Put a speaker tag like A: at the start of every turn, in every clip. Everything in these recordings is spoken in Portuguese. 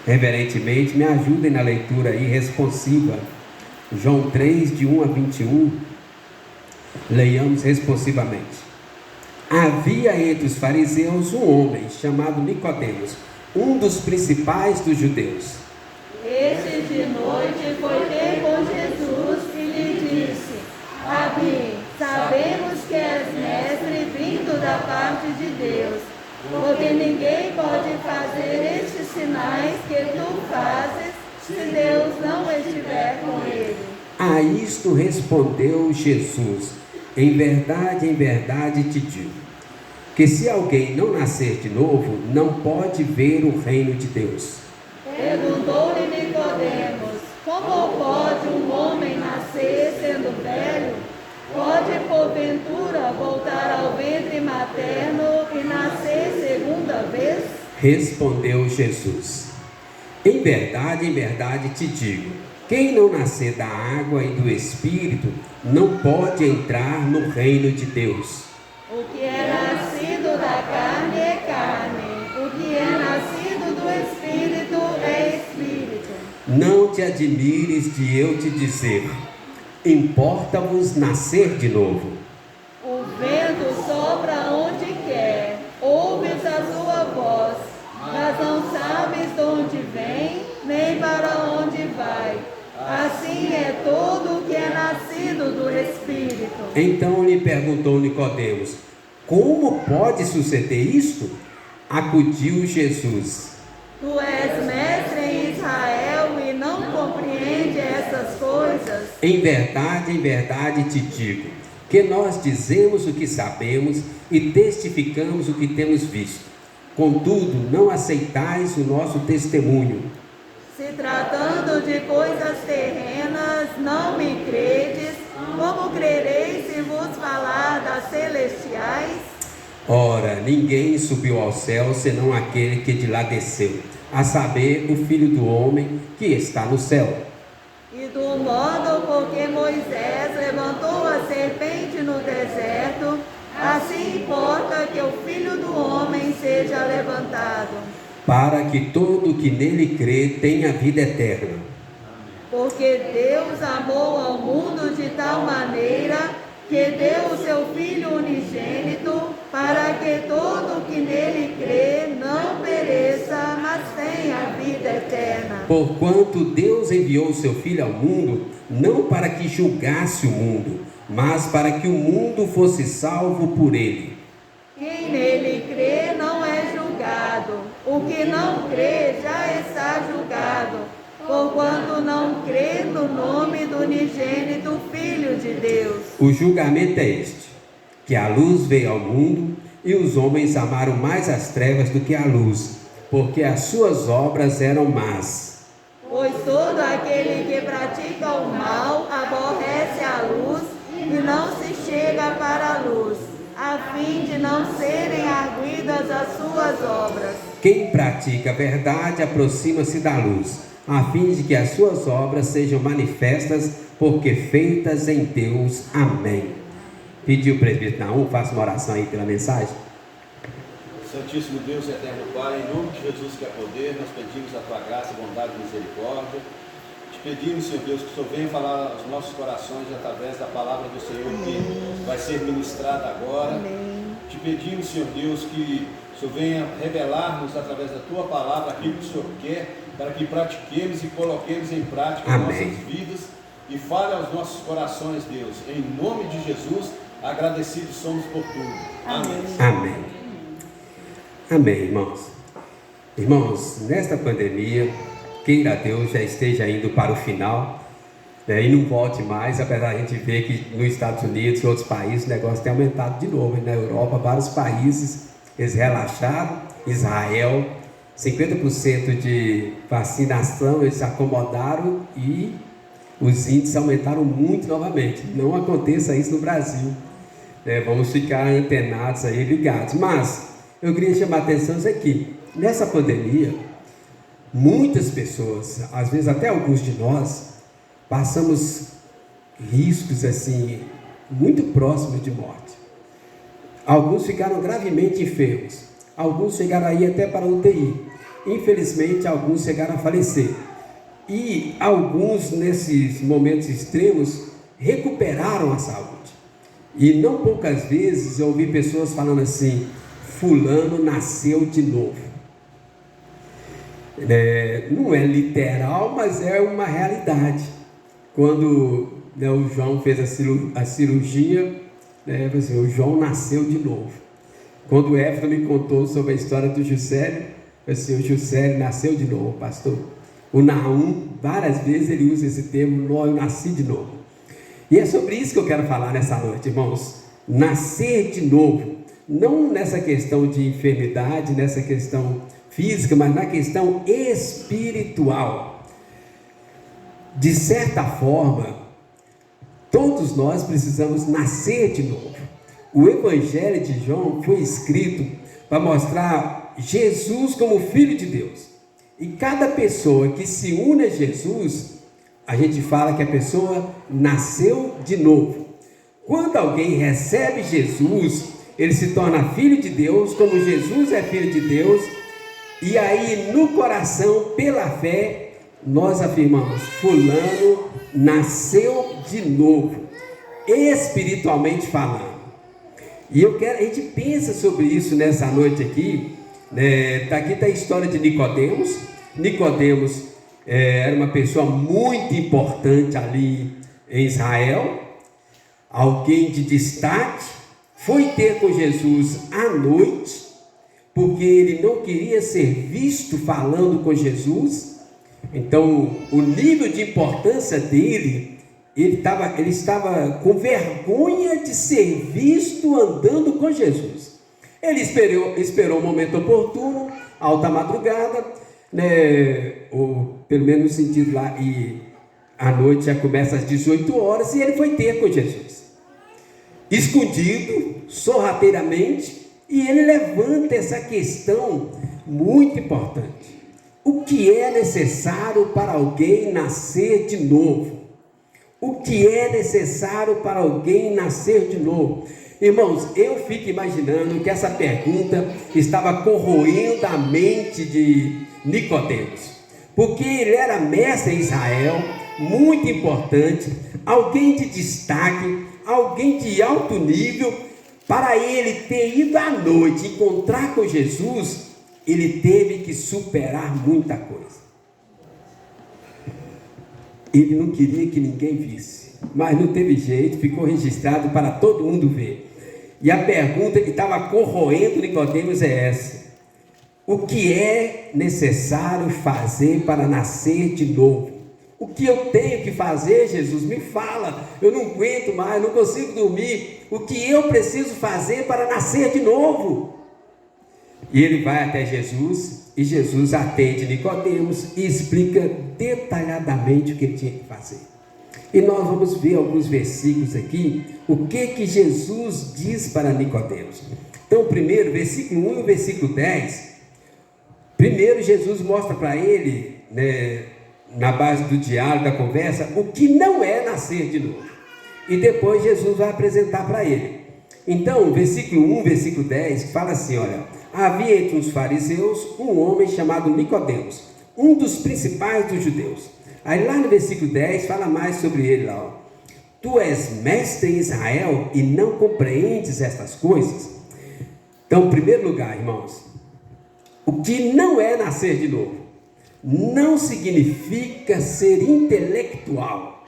A: reverentemente, me ajudem na leitura aí responsiva. João 3, de 1 a 21, leiamos responsivamente. Havia entre os fariseus um homem chamado Nicodemos, um dos principais dos judeus.
B: Este de noite foi ter com Jesus e lhe disse: Rabi, sabemos que és mestre vindo da parte de Deus, porque ninguém pode fazer estes sinais que tu fazes se Deus não estiver com ele.
A: A isto respondeu Jesus: em verdade te digo, que se alguém não nascer de novo, não pode ver o reino de Deus.
B: Perguntou-lhe Nicodemos: como pode um homem nascer sendo velho? Pode porventura voltar ao ventre materno e nascer segunda vez?
A: Respondeu Jesus: em verdade te digo, quem não nascer da água e do Espírito não pode entrar no reino de Deus.
B: O que é nascido da carne é carne, o que é nascido do Espírito é Espírito.
A: Não te admires de eu te dizer, importa-vos nascer de novo.
B: O vento sopra onde quer, ouves a sua voz, mas não sabes de onde vem, nem para onde vai. Assim é todo o que é nascido do Espírito.
A: Então lhe perguntou Nicodemos: como pode suceder isto? Acudiu Jesus:
B: Tu és mestre em Israel e não compreende essas coisas?
A: em verdade te digo, que nós dizemos o que sabemos e testificamos o que temos visto. Contudo, não aceitais o nosso testemunho.
B: Se tratando de coisas terrenas, não me credes, como crereis se vos falar das celestiais?
A: Ora, ninguém subiu ao céu, senão aquele que de lá desceu, a saber, o Filho do Homem que está no céu.
B: E do modo porque Moisés levantou a serpente no deserto, assim importa que o Filho do Homem seja levantado,
A: Para que todo o que nele crê tenha vida eterna.
B: porque Deus amou ao mundo de tal maneira que deu o seu Filho unigênito, para que todo o que nele crê não pereça, mas tenha vida eterna.
A: Porquanto Deus enviou o seu Filho ao mundo, não para que julgasse o mundo, mas para que o mundo fosse salvo por ele.
B: Quem nele crê não é julgado, o que não crê já está julgado, porquanto não crê no nome do unigênito Filho de Deus.
A: O julgamento é este, que a luz veio ao mundo, e os homens amaram mais as trevas do que a luz, porque as suas obras eram más.
B: Pois todo aquele que pratica o mal aborrece a luz e não se chega para a luz, a fim de não serem arguidas as suas obras.
A: Quem pratica a verdade aproxima-se da luz, a fim de que as suas obras sejam manifestas, porque feitas em Deus. Amém. Pediu o presbítero Naum, faça uma oração aí pela mensagem.
C: Santíssimo Deus e eterno Pai, em nome de Jesus que é poder, nós pedimos a Tua graça, bondade e misericórdia. Te pedimos, Senhor Deus, que o Senhor venha falar aos nossos corações através da palavra do Senhor. Amém. Que vai ser ministrada agora.
B: Amém.
C: Te pedimos, Senhor Deus, que o Senhor venha revelar-nos através da Tua palavra aquilo que o Senhor quer, para que pratiquemos e coloquemos em prática as nossas vidas e fale aos nossos corações, Deus. Em nome de Jesus, agradecidos somos por tudo. Amém.
A: Amém. Amém, irmãos. Irmãos, nesta pandemia, queira Deus já esteja indo para o final, e não volte mais, apesar de a gente ver que nos Estados Unidos e outros países o negócio tem aumentado de novo. Na Europa, vários países, eles relaxaram. Israel, 50% de vacinação, eles acomodaram e os índices aumentaram muito novamente. Não aconteça isso no Brasil. Vamos ficar antenados aí, ligados. Mas eu queria chamar a atenção aqui. Nessa pandemia, muitas pessoas, às vezes até alguns de nós, passamos riscos assim, muito próximos de morte. Alguns ficaram gravemente enfermos. Alguns chegaram aí até para a UTI. infelizmente alguns chegaram a falecer. E alguns, nesses momentos extremos, recuperaram a saúde. E não poucas vezes eu ouvi pessoas falando assim: fulano nasceu de novo. Não é literal, mas é uma realidade. Quando o João fez a cirurgia, assim, o João nasceu de novo. Quando o Éfron me contou sobre a história do Juscelio, assim, o Juscelio nasceu de novo, pastor. O Naum, várias vezes ele usa esse termo: eu nasci de novo. E é sobre isso que eu quero falar nessa noite, irmãos. Nascer de novo, não nessa questão de enfermidade, nessa questão física, mas na questão espiritual. De certa forma, todos nós precisamos nascer de novo. O Evangelho de João foi escrito para mostrar Jesus como Filho de Deus. E cada pessoa que se une a Jesus, a gente fala que a pessoa nasceu de novo. Quando alguém recebe Jesus, ele se torna filho de Deus, como Jesus é filho de Deus. E aí no coração, pela fé, nós afirmamos: fulano nasceu de novo, espiritualmente falando. E a gente pensa sobre isso nessa noite aqui. Aqui está a história de Nicodemos. Nicodemos era uma pessoa muito importante ali em Israel, alguém de destaque. Foi ter com Jesus à noite, porque ele não queria ser visto falando com Jesus. Então o nível de importância dele, ele estava com vergonha de ser visto andando com Jesus. Ele esperou o momento oportuno, alta madrugada, ou pelo menos no sentido lá, e a noite já começa às 18 horas, e ele foi ter com Jesus, escondido, sorrateiramente. E ele levanta essa questão muito importante: o que é necessário para alguém nascer de novo? O que é necessário para alguém nascer de novo? Irmãos, eu fico imaginando que essa pergunta estava corroendo a mente de Nicodemos, porque ele era mestre em Israel, muito importante, alguém de destaque, alguém de alto nível. Para ele ter ido à noite encontrar com Jesus, ele teve que superar muita coisa. Ele não queria que ninguém visse, mas não teve jeito, ficou registrado para todo mundo ver. E a pergunta que estava corroendo Nicodemos é essa: o que é necessário fazer para nascer de novo? O que eu tenho que fazer, Jesus? Me fala, eu não aguento mais, não consigo dormir. O que eu preciso fazer para nascer de novo? E ele vai até Jesus, e Jesus atende Nicodemos e explica detalhadamente o que ele tinha que fazer. E nós vamos ver alguns versículos aqui, o que Jesus diz para Nicodemos. Então, primeiro, versículo 1 e versículo 10, primeiro Jesus mostra para ele, na base do diálogo, da conversa, o que não é nascer de novo. E depois Jesus vai apresentar para ele. Então, versículo 1, versículo 10, fala assim: olha, havia entre os fariseus um homem chamado Nicodemos, um dos principais dos judeus. Aí lá no versículo 10 fala mais sobre ele lá, ó. Tu és mestre em Israel e não compreendes estas coisas? Então, em primeiro lugar, irmãos, o que não é nascer de novo não significa ser intelectual.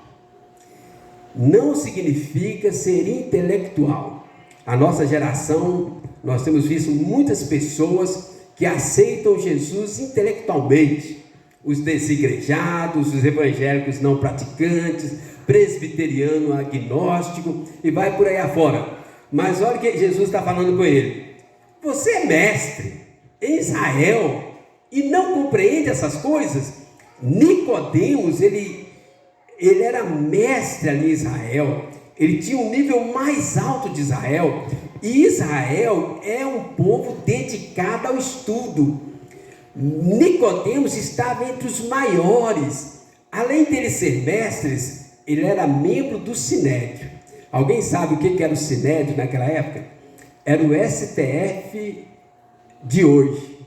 A: Não significa ser intelectual. A nossa geração, nós temos visto muitas pessoas que aceitam Jesus intelectualmente. Os desigrejados, os evangélicos não praticantes, presbiteriano, agnóstico, e vai por aí afora. Mas olha o que Jesus está falando com ele: você é mestre em Israel e não compreende essas coisas? Nicodemos, ele era mestre ali em Israel, ele tinha um nível mais alto de Israel, e Israel é um povo dedicado ao estudo. Nicodemos estava entre os maiores. Além dele ser mestre, ele era membro do Sinédrio. Alguém sabe o que era o Sinédrio naquela época? Era o STF de hoje,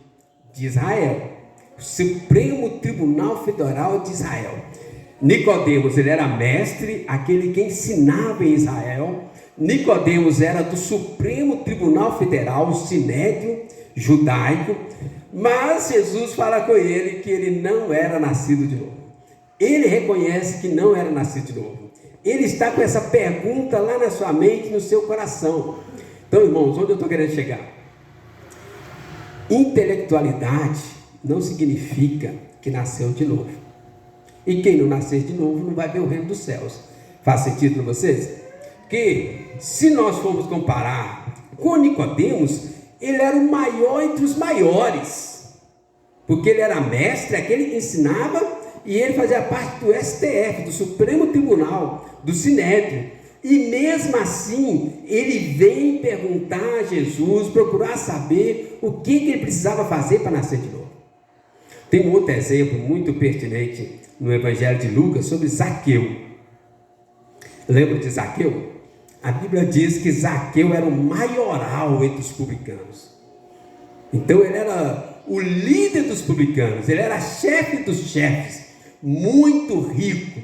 A: de Israel. Supremo Tribunal Federal de Israel. Nicodemos, ele era mestre, aquele que ensinava em Israel. Nicodemos era do Supremo Tribunal Federal, o Sinédrio judaico, mas Jesus fala com ele que ele não era nascido de novo. Ele reconhece que não era nascido de novo. Ele está com essa pergunta lá na sua mente, no seu coração. Então, irmãos, onde eu estou querendo chegar? Intelectualidade não significa que nasceu de novo. E quem não nascer de novo não vai ver o reino dos céus. Faz sentido para vocês? Que se nós formos comparar com Nicodemos, ele era o maior entre os maiores. Porque ele era mestre, aquele que ensinava, e ele fazia parte do STF, do Supremo Tribunal, do Sinédrio. E mesmo assim, ele vem perguntar a Jesus, procurar saber o que ele precisava fazer para nascer de novo. Tem um outro exemplo muito pertinente no Evangelho de Lucas sobre Zaqueu. Lembra de Zaqueu? A Bíblia diz que Zaqueu era o maioral entre os publicanos. Então ele era o líder dos publicanos, ele era chefe dos chefes, muito rico.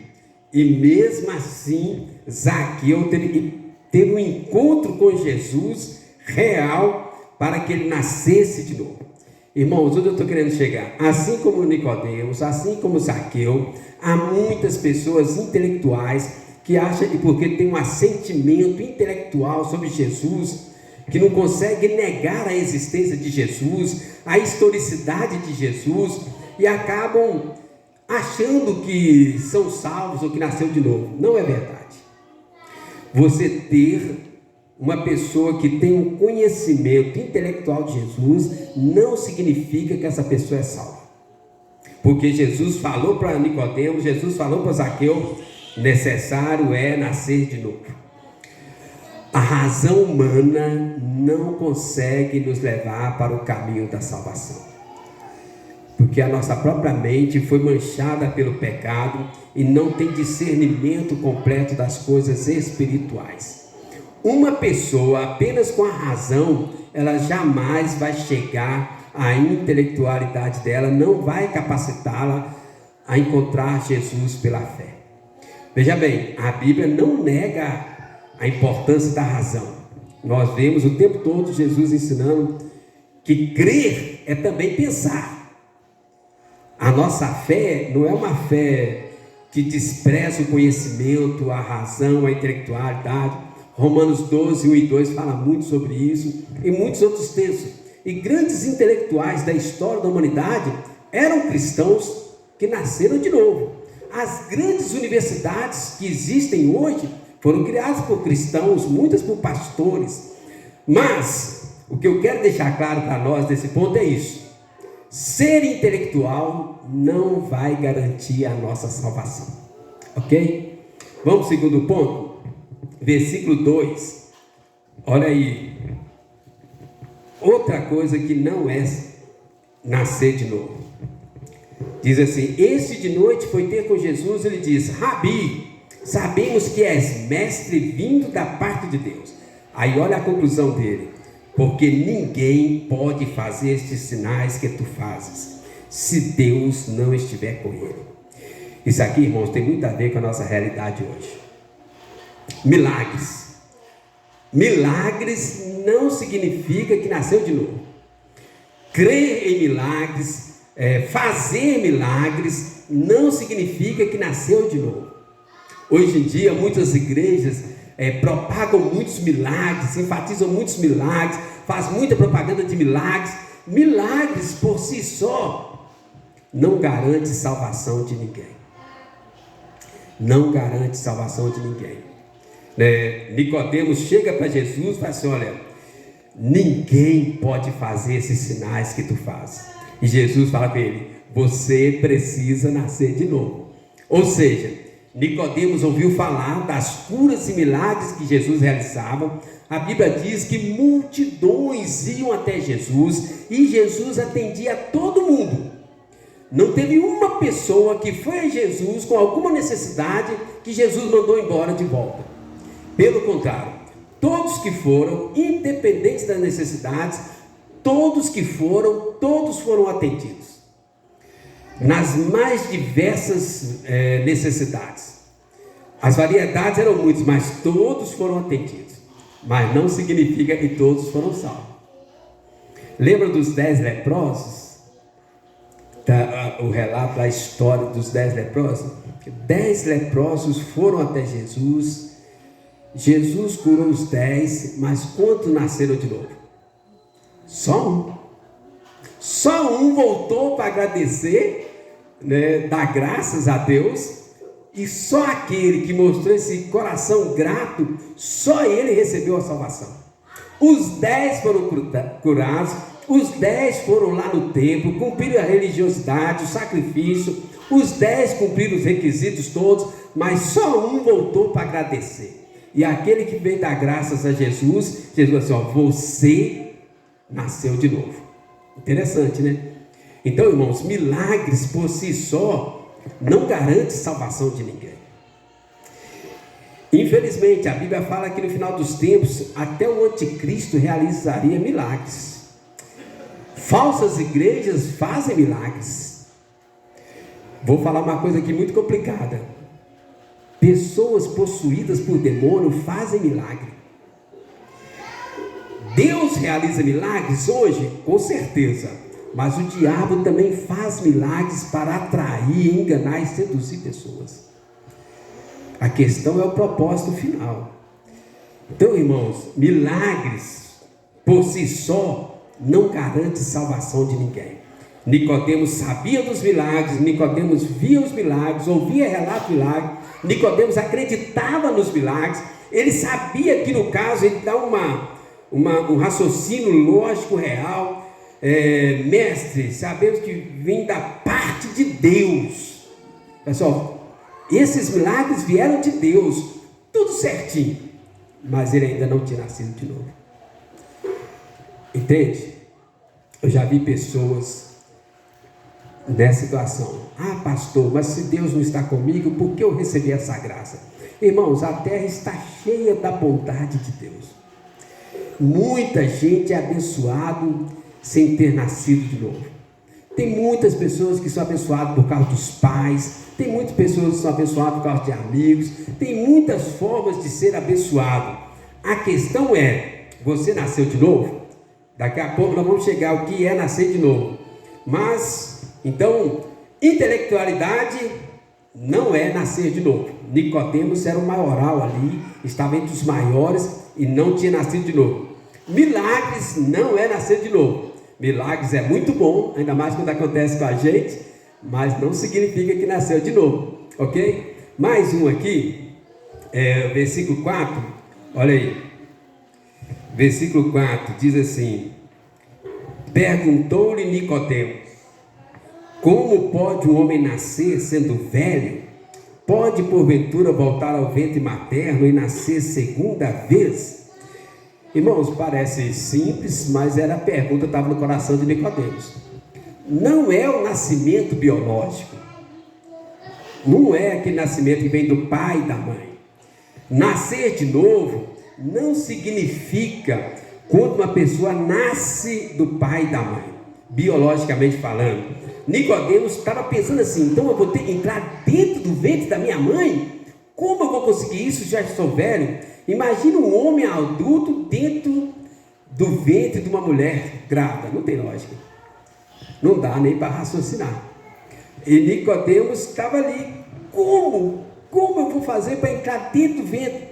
A: E mesmo assim, Zaqueu teve um encontro com Jesus real para que ele nascesse de novo. Irmãos, onde eu estou querendo chegar? Assim como Nicodemos, assim como Zaqueu, há muitas pessoas intelectuais que acham que porque tem um assentimento intelectual sobre Jesus, que não consegue negar a existência de Jesus, a historicidade de Jesus, e acabam achando que são salvos ou que nasceu de novo. Não é verdade. Você ter uma pessoa que tem um conhecimento intelectual de Jesus não significa que essa pessoa é salva. Porque Jesus falou para Nicodemos, Jesus falou para Zaqueu, necessário é nascer de novo. A razão humana não consegue nos levar para o caminho da salvação. Porque a nossa própria mente foi manchada pelo pecado e não tem discernimento completo das coisas espirituais. Uma pessoa apenas com a razão, ela jamais vai chegar à intelectualidade dela, não vai capacitá-la a encontrar Jesus pela fé. Veja bem, a Bíblia não nega a importância da razão. Nós vemos o tempo todo Jesus ensinando que crer é também pensar. A nossa fé não é uma fé que despreza o conhecimento, a razão, a intelectualidade. Romanos 12, 1 e 2 fala muito sobre isso, e muitos outros textos. E grandes intelectuais da história da humanidade eram cristãos que nasceram de novo. As grandes universidades que existem hoje foram criadas por cristãos, muitas por pastores. Mas o que eu quero deixar claro para nós nesse ponto é isso: ser intelectual não vai garantir a nossa salvação. Ok? Vamos ao segundo ponto. Versículo 2. Olha aí. Outra coisa que não é nascer de novo. Diz assim: este de noite foi ter com Jesus, ele diz: Rabi, sabemos que és mestre vindo da parte de Deus. Aí olha a conclusão dele: porque ninguém pode fazer estes sinais que tu fazes, se Deus não estiver com ele. Isso aqui, irmãos, tem muito a ver com a nossa realidade hoje. Milagres. Milagres não significa que nasceu de novo. Crer em milagres, fazer milagres, não significa que nasceu de novo. Hoje em dia, muitas igrejas propagam muitos milagres, enfatizam muitos milagres, faz muita propaganda de milagres. Milagres por si só não garante salvação de ninguém. Não garante salvação de ninguém. Nicodemos chega para Jesus e fala assim: olha, ninguém pode fazer esses sinais que tu fazes. E Jesus fala para ele: você precisa nascer de novo. Ou seja, Nicodemos ouviu falar das curas e milagres que Jesus realizava. A Bíblia diz que multidões iam até Jesus e Jesus atendia a todo mundo. Não teve uma pessoa que foi a Jesus com alguma necessidade que Jesus mandou embora de volta. Pelo contrário, todos que foram, independentes das necessidades, todos foram atendidos. nas mais diversas necessidades. As variedades eram muitas, mas todos foram atendidos. Mas não significa que todos foram salvos. Lembra dos 10 leprosos? O relato da história dos 10 leprosos? 10 leprosos foram até Jesus. Jesus curou os 10, mas quantos nasceram de novo? Só um. Só um voltou para agradecer, né, dar graças a Deus. E só aquele que mostrou esse coração grato, só ele recebeu a salvação. Os 10 foram curados, os 10 foram lá no templo, cumpriram a religiosidade, o sacrifício, os 10 cumpriram os requisitos todos, mas só um voltou para agradecer. E aquele que veio dar graças a Jesus, Jesus falou assim, ó, você nasceu de novo. Interessante, né? Então, irmãos, milagres por si só não garante salvação de ninguém. Infelizmente, a Bíblia fala que no final dos tempos, até o anticristo realizaria milagres. Falsas igrejas fazem milagres. Vou falar uma coisa aqui muito complicada. Pessoas possuídas por demônio fazem milagre. Deus realiza milagres hoje? Com certeza. Mas o diabo também faz milagres para atrair, enganar e seduzir pessoas. A questão é o propósito final. Então, irmãos, milagres por si só não garante salvação de ninguém. Nicodemos sabia dos milagres, Nicodemos via os milagres, ouvia relato de milagres, Nicodemos acreditava nos milagres, ele sabia que no caso ele dá um raciocínio lógico real. Mestre, sabemos que vem da parte de Deus. Pessoal, esses milagres vieram de Deus, tudo certinho, mas ele ainda não tinha nascido de novo. Entende? Eu já vi pessoas nessa situação. Ah, pastor, mas se Deus não está comigo, por que eu recebi essa graça? Irmãos, a terra está cheia da bondade de Deus. Muita gente é abençoado sem ter nascido de novo. Tem muitas pessoas que são abençoadas por causa dos pais, tem muitas pessoas que são abençoadas por causa de amigos, tem muitas formas de ser abençoado. A questão é, você nasceu de novo? Daqui a pouco nós vamos chegar ao que é nascer de novo. Mas, então, intelectualidade não é nascer de novo. Nicodemos era o maioral ali, estava entre os maiores e não tinha nascido de novo. Milagres não é nascer de novo. Milagres é muito bom, ainda mais quando acontece com a gente, mas não significa que nasceu de novo, ok? Mais um aqui, versículo 4, olha aí, versículo 4, diz assim, perguntou-lhe Nicodemos, como pode um homem nascer sendo velho? Pode porventura voltar ao ventre materno e nascer segunda vez? Irmãos, parece simples, mas era a pergunta, estava no coração de Nicodemos. Não é o nascimento biológico, não é aquele nascimento que vem do pai e da mãe. Nascer de novo não significa quando uma pessoa nasce do pai e da mãe, biologicamente falando. Nicodemos estava pensando assim, então eu vou ter que entrar dentro do ventre da minha mãe? Como eu vou conseguir isso, já sou velho? Imagina um homem adulto dentro do ventre de uma mulher grávida. Não tem lógica. Não dá nem para raciocinar. E Nicodemos estava ali. Como eu vou fazer para entrar dentro do ventre?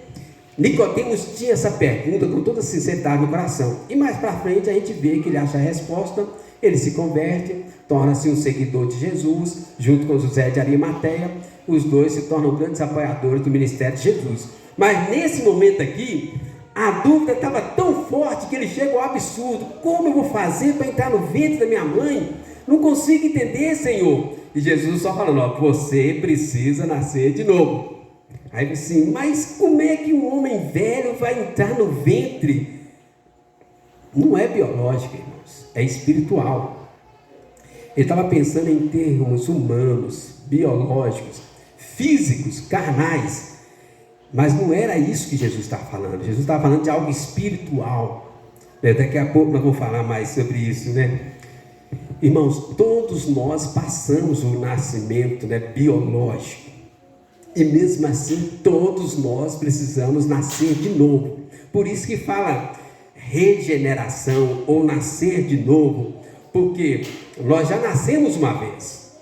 A: Nicodemos tinha essa pergunta com toda sinceridade no coração. E mais para frente a gente vê que ele acha a resposta, ele se converte, torna-se um seguidor de Jesus, junto com José de Arimateia. Os dois se tornam grandes apoiadores do ministério de Jesus. Mas nesse momento aqui, a dúvida estava tão forte que ele chega ao absurdo. Como eu vou fazer para entrar no ventre da minha mãe? Não consigo entender, Senhor. E Jesus só falando, ó, você precisa nascer de novo. Aí assim, mas como é que um homem velho vai entrar no ventre? Não é biológico, irmãos, é espiritual. Ele estava pensando em termos humanos, biológicos, físicos, carnais. Mas não era isso que Jesus estava falando. Jesus estava falando de algo espiritual. Daqui a pouco nós vamos falar mais sobre isso, né? Irmãos, todos nós passamos o nascimento, né, biológico. E mesmo assim, todos nós precisamos nascer de novo. Por isso que fala regeneração ou nascer de novo. Porque nós já nascemos uma vez,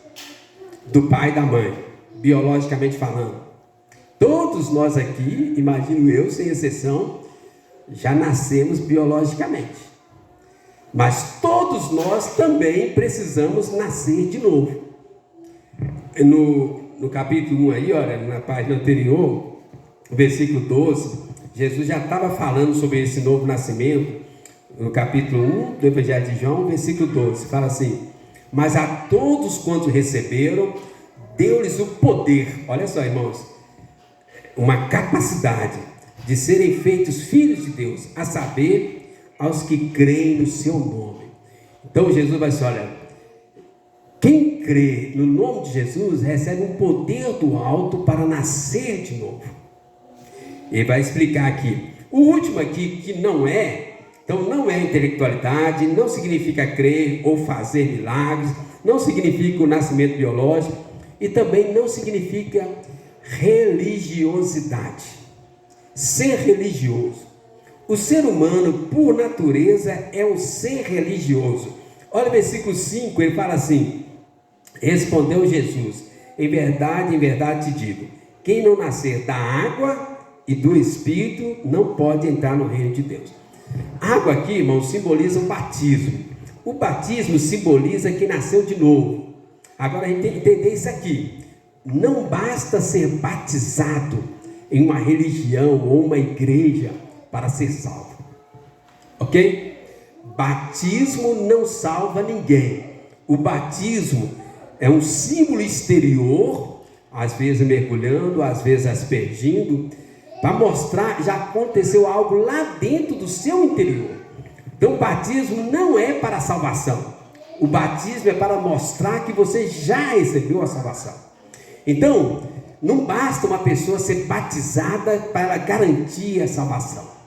A: do pai e da mãe, biologicamente falando. Todos nós aqui, imagino eu, sem exceção, já nascemos biologicamente. Mas todos nós também precisamos nascer de novo. No capítulo 1 aí, olha, na página anterior, versículo 12, Jesus já estava falando sobre esse novo nascimento. No capítulo 1 do Evangelho de João, versículo 12, fala assim: mas a todos quantos receberam, deu-lhes o poder, olha só, irmãos, uma capacidade de serem feitos filhos de Deus, a saber, aos que creem no seu nome. Então Jesus vai dizer, olha, quem crê no nome de Jesus recebe um poder do alto para nascer de novo. Ele vai explicar aqui. O último aqui, que não é, então não é intelectualidade, não significa crer ou fazer milagres, não significa o nascimento biológico e também não significa religiosidade. Ser religioso. O ser humano, por natureza, é um ser religioso. Olha o versículo 5, ele fala assim: respondeu Jesus, em verdade te digo, quem não nascer da água e do Espírito não pode entrar no reino de Deus. Água aqui, irmão, simboliza o batismo. O batismo simboliza quem nasceu de novo. Agora a gente tem que entender isso aqui. Não basta ser batizado em uma religião ou uma igreja para ser salvo, ok? Batismo não salva ninguém. O batismo é um símbolo exterior, às vezes mergulhando, às vezes aspergindo, para mostrar já aconteceu algo lá dentro do seu interior. Então o batismo não é para a salvação. O batismo é para mostrar que você já recebeu a salvação. Então não basta uma pessoa ser batizada para garantir a salvação.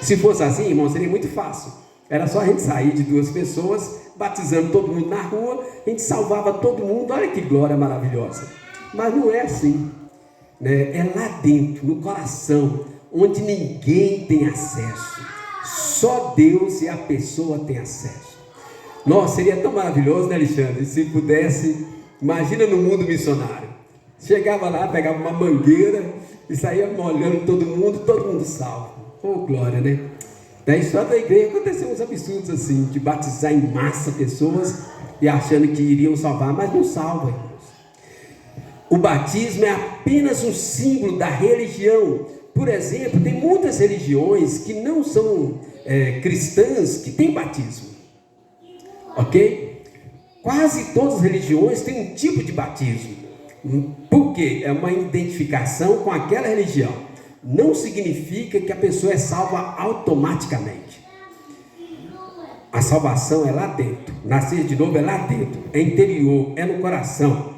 A: Se fosse assim, irmão, seria muito fácil. Era só a gente sair de 2 pessoas, batizando todo mundo na rua, a gente salvava todo mundo, olha que glória maravilhosa. Mas não é assim, né? É lá dentro, no coração, onde ninguém tem acesso. Só Deus e a pessoa tem acesso. Nossa, seria tão maravilhoso, né, Alexandre? Se pudesse, imagina no mundo missionário. Chegava lá, pegava uma mangueira e saía molhando todo mundo salvo. Oh, glória, né? Na história da igreja aconteceu uns absurdos assim, de batizar em massa pessoas e achando que iriam salvar, mas não salva, irmãos. O batismo é apenas um símbolo da religião. Por exemplo, tem muitas religiões que não são cristãs que têm batismo, ok? Quase todas as religiões têm um tipo de batismo. Por quê? É uma identificação com aquela religião. Não significa que a pessoa é salva automaticamente. A salvação é lá dentro. Nascer de novo é lá dentro. É interior, é no coração.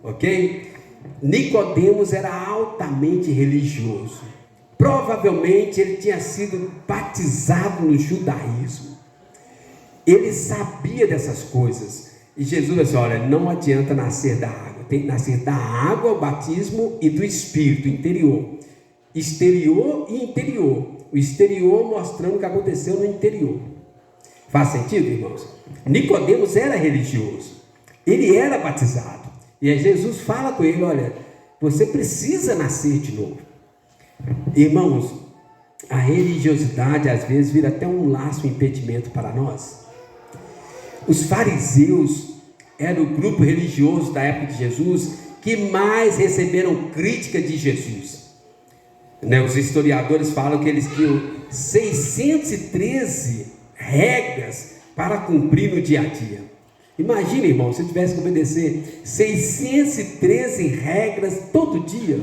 A: Ok? Nicodemos era altamente religioso. Provavelmente ele tinha sido batizado no judaísmo. Ele sabia dessas coisas. E Jesus disse, olha, não adianta nascer da água. Tem que nascer da água, o batismo, e do Espírito, interior. Exterior e interior. O exterior mostrando o que aconteceu no interior. Faz sentido, irmãos? Nicodemos era religioso. Ele era batizado. E aí Jesus fala com ele, olha, você precisa nascer de novo. Irmãos, a religiosidade às vezes vira até um laço, um impedimento para nós. Os fariseus eram o grupo religioso da época de Jesus que mais receberam crítica de Jesus. Os historiadores falam que eles tinham 613 regras para cumprir no dia a dia. Imagina, irmão, se eu tivesse que obedecer 613 regras todo dia.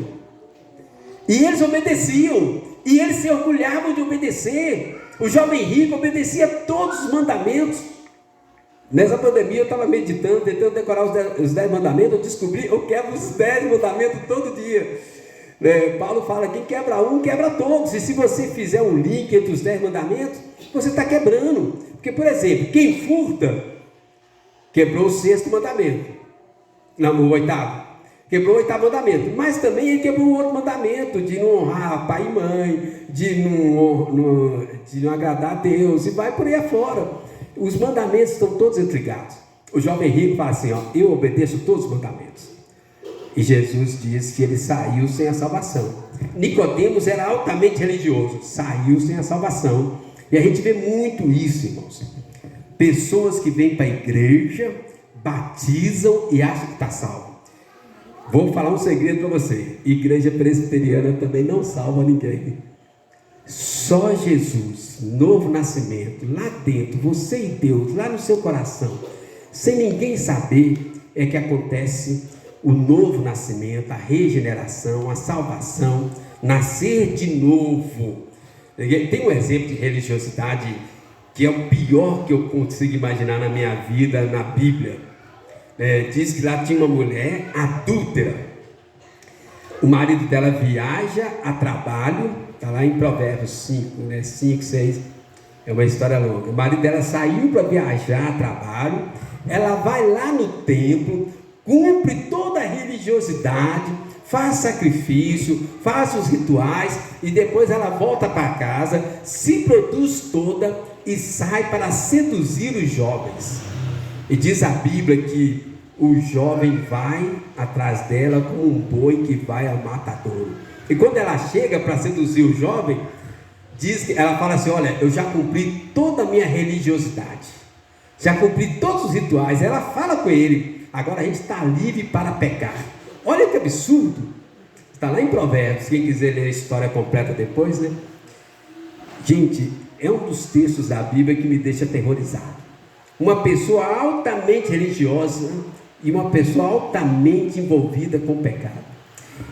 A: E eles obedeciam, e eles se orgulhavam de obedecer. O jovem rico obedecia todos os mandamentos. Nessa pandemia eu estava meditando, tentando decorar os 10 mandamentos. Eu descobri, eu quebro os 10 mandamentos todo dia. Paulo fala, quem quebra um, quebra todos. E se você fizer um link entre os 10 mandamentos, você está quebrando. Porque, por exemplo, quem furta, Quebrou o 6º mandamento. Não, o 8º. Quebrou o 8º mandamento. Mas também ele quebrou o outro mandamento, de não honrar pai e mãe, de não agradar a Deus, e vai por aí afora. Os mandamentos estão todos intrigados. O jovem rico fala assim, ó, eu obedeço todos os mandamentos. E Jesus diz que ele saiu sem a salvação. Nicodemos era altamente religioso, saiu sem a salvação. E a gente vê muito isso, irmãos. Pessoas que vêm para a igreja, batizam e acham que está salvo. Vou falar um segredo para você. Igreja presbiteriana também não salva ninguém. Só Jesus, novo nascimento, lá dentro, você e Deus, lá no seu coração, sem ninguém saber, é que acontece o novo nascimento, a regeneração, a salvação, nascer de novo. Tem um exemplo de religiosidade que é o pior que eu consigo imaginar na minha vida, na Bíblia. Diz que lá tinha uma mulher adúltera. O marido dela viaja a trabalho, está lá em Provérbios 5, 5, 6, é uma história longa. O marido dela saiu para viajar a trabalho, ela vai lá no templo, cumpre toda a religiosidade, faz sacrifício, faz os rituais, e depois ela volta para casa, se produz toda e sai para seduzir os jovens. E diz a Bíblia que o jovem vai atrás dela como um boi que vai ao matadouro. E quando ela chega para seduzir o jovem, diz que ela fala assim, olha, eu já cumpri toda a minha religiosidade, já cumpri todos os rituais. Ela fala com ele, agora a gente está livre para pecar. Olha que absurdo. Está lá em Provérbios, quem quiser ler a história completa depois, né? Gente, é um dos textos da Bíblia que me deixa aterrorizado. Uma pessoa altamente religiosa e uma pessoa altamente envolvida com o pecado.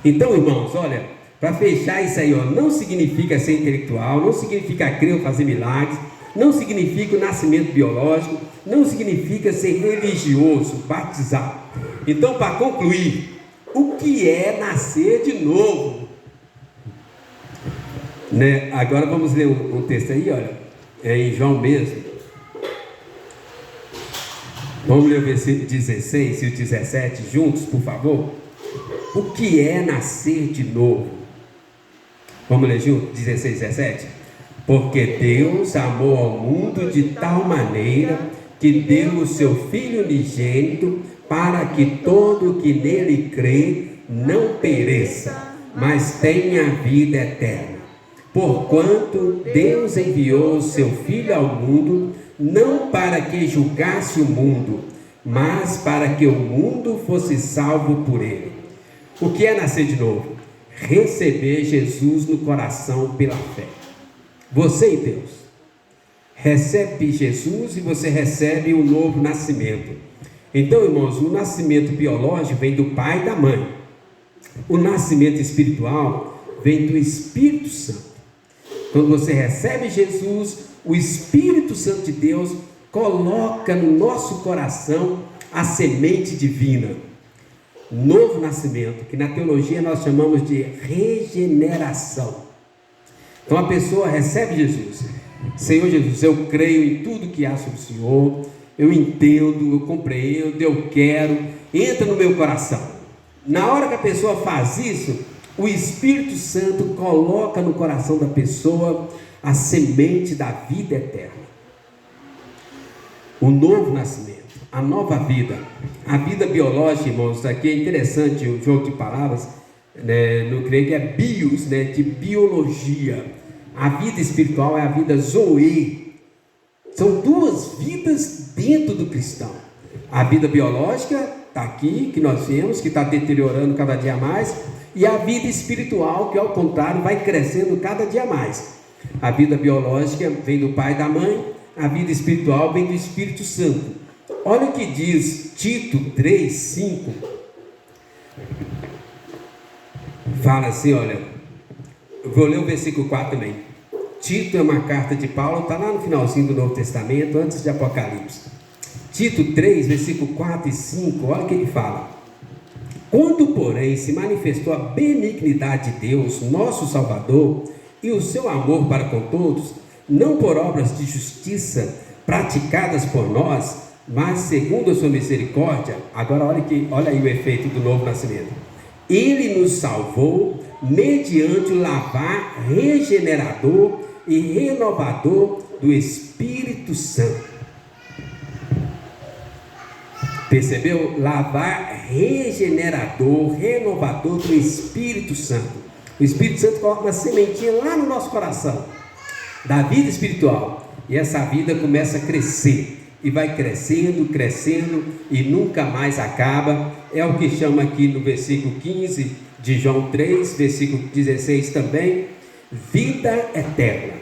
A: Então, irmãos, olha, para fechar isso aí, ó, não significa ser intelectual, não significa crer ou fazer milagres, não significa o nascimento biológico, não significa ser religioso, batizar. Então, para concluir, o que é nascer de novo? Né? Agora vamos ler um texto aí, olha, é em João mesmo. Vamos ler o versículo 16 e o 17 juntos, por favor. O que é nascer de novo? Vamos ler juntos, 16 e 17. Porque Deus amou ao mundo de tal maneira que deu o seu Filho unigênito, para que todo que nele crê não pereça, mas tenha vida eterna. Porquanto Deus enviou o seu Filho ao mundo, não para que julgasse o mundo, mas para que o mundo fosse salvo por ele. O que é nascer de novo? Receber Jesus no coração pela fé. Você e Deus. Recebe Jesus e você recebe o novo nascimento. Então, irmãos, o nascimento biológico vem do pai e da mãe. O nascimento espiritual vem do Espírito Santo. Quando você recebe Jesus, o Espírito Santo de Deus coloca no nosso coração a semente divina. Novo nascimento, que na teologia nós chamamos de regeneração. Então a pessoa recebe Jesus. Senhor Jesus, eu creio em tudo que há sobre o Senhor, eu entendo, eu compreendo, eu quero, entra no meu coração. Na hora que a pessoa faz isso, o Espírito Santo coloca no coração da pessoa a semente da vida eterna. O novo nascimento, a nova vida. A vida biológica, irmãos, aqui é interessante o jogo de palavras, né, no grego é bios, né, de biologia. A vida espiritual é a vida zoe. São duas vidas dentro do cristão. A vida biológica está aqui, que nós vemos, que está deteriorando cada dia mais, e a vida espiritual, que ao contrário vai crescendo cada dia mais. A vida biológica vem do pai e da mãe, a vida espiritual vem do Espírito Santo. Olha o que diz Tito 3, 5. Fala assim, olha, eu vou ler o versículo 4 também. Tito é uma carta de Paulo, está lá no finalzinho do Novo Testamento, antes de Apocalipse. Tito 3, versículo 4 e 5, olha o que ele fala. Quando, porém, se manifestou a benignidade de Deus, nosso Salvador, e o seu amor para com todos, não por obras de justiça praticadas por nós, mas segundo a sua misericórdia, agora olha aí o efeito do novo nascimento. Ele nos salvou mediante o lavar regenerador e renovador do Espírito Santo. Percebeu? Lavar regenerador, renovador do Espírito Santo. O Espírito Santo coloca uma sementinha lá no nosso coração, da vida espiritual, e essa vida começa a crescer, e vai crescendo, crescendo, e nunca mais acaba. É o que chama aqui no versículo 15 de João 3, versículo 16 também, vida eterna.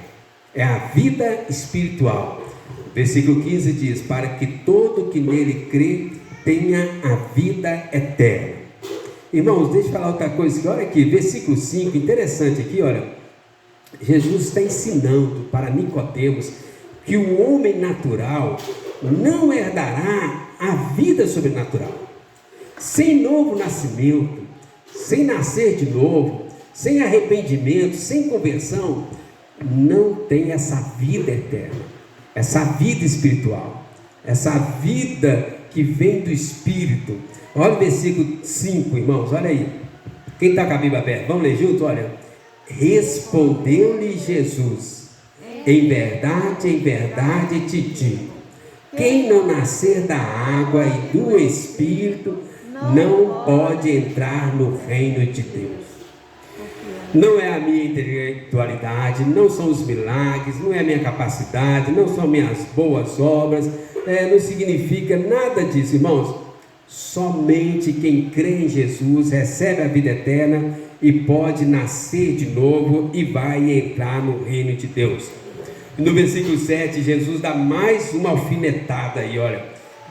A: É a vida espiritual. Versículo 15 diz: para que todo que nele crê tenha a vida eterna. Irmãos, deixa eu falar outra coisa aqui. Olha aqui, versículo 5, interessante aqui, olha. Jesus está ensinando para Nicodemos que o homem natural não herdará a vida sobrenatural. Sem novo nascimento, sem nascer de novo, sem arrependimento, sem conversão, não tem essa vida eterna, essa vida espiritual, essa vida que vem do Espírito. Olha o versículo 5, irmãos, olha aí. Quem está com a Bíblia aberta? Vamos ler junto? Olha. Respondeu-lhe Jesus: em verdade te digo, quem não nascer da água e do Espírito não pode entrar no reino de Deus. Não é a minha intelectualidade, não são os milagres, não é a minha capacidade, não são minhas boas obras, não significa nada disso, irmãos. Somente quem crê em Jesus recebe a vida eterna e pode nascer de novo e vai entrar no reino de Deus. No versículo 7, Jesus dá mais uma alfinetada aí, olha.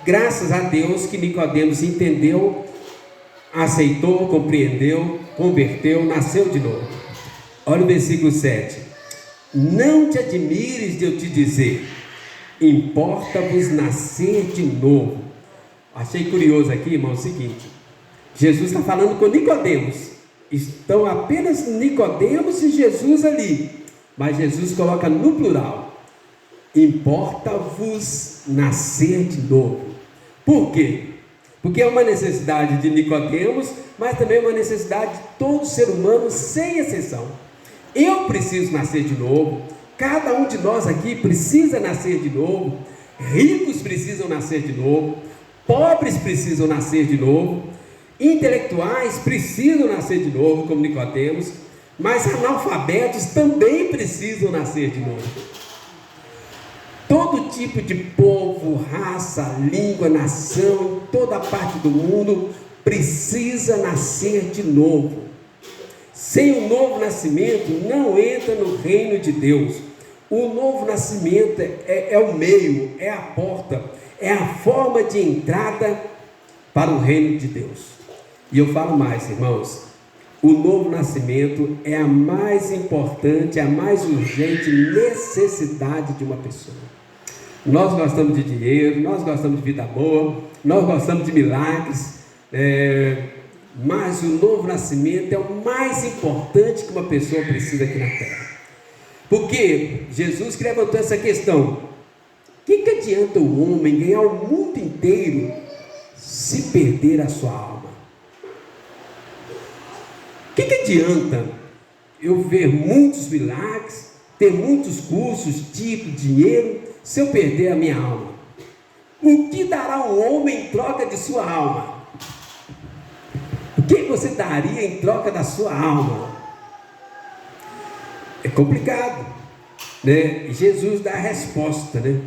A: Graças a Deus que Nicodemos entendeu, aceitou, compreendeu, converteu, nasceu de novo. Olha o versículo 7. Não te admires de eu te dizer, importa-vos nascer de novo. Achei curioso aqui, irmão, o seguinte: Jesus está falando com Nicodemos, estão apenas Nicodemos e Jesus ali, mas Jesus coloca no plural: importa-vos nascer de novo. Por quê? Porque é uma necessidade de Nicodemos, mas também é uma necessidade de todo ser humano, sem exceção. Eu preciso nascer de novo, cada um de nós aqui precisa nascer de novo, ricos precisam nascer de novo, pobres precisam nascer de novo, intelectuais precisam nascer de novo, como Nicodemos, mas analfabetos também precisam nascer de novo. Todo tipo de povo, raça, língua, nação, toda parte do mundo precisa nascer de novo. Sem o novo nascimento não entra no reino de Deus. O novo nascimento é o meio, é a porta, é a forma de entrada para o reino de Deus. E eu falo mais, irmãos, o novo nascimento é a mais importante, a mais urgente necessidade de uma pessoa. Nós gostamos de dinheiro, nós gostamos de vida boa, nós gostamos de milagres, mas o novo nascimento é o mais importante que uma pessoa precisa aqui na terra. Porque Jesus que levantou essa questão: o que adianta o homem ganhar o mundo inteiro se perder a sua alma? O que adianta eu ver muitos milagres, ter muitos cursos, tipo, dinheiro, se eu perder a minha alma? O que dará um homem em troca de sua alma? O que você daria em troca da sua alma? É complicado, né? Jesus dá a resposta, né?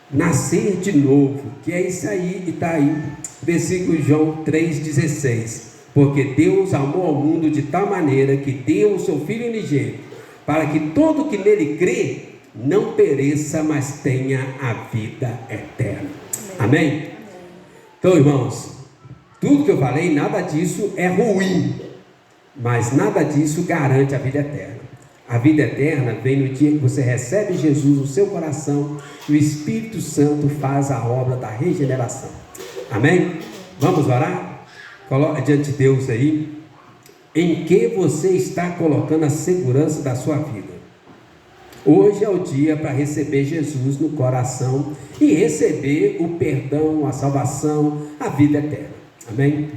A: Nascer de novo, que é isso aí, e está aí, versículo João 3,16. Porque Deus amou ao mundo de tal maneira que deu o seu Filho unigênito, para que todo que nele crê não pereça, mas tenha a vida eterna. Amém? Então, irmãos, tudo que eu falei, nada disso é ruim, mas nada disso garante a vida eterna. A vida eterna vem no dia que você recebe Jesus no seu coração e o Espírito Santo faz a obra da regeneração. Amém? Vamos orar? Coloca diante de Deus aí, em que você está colocando a segurança da sua vida? Hoje é o dia para receber Jesus no coração e receber o perdão, a salvação, a vida eterna. Amém?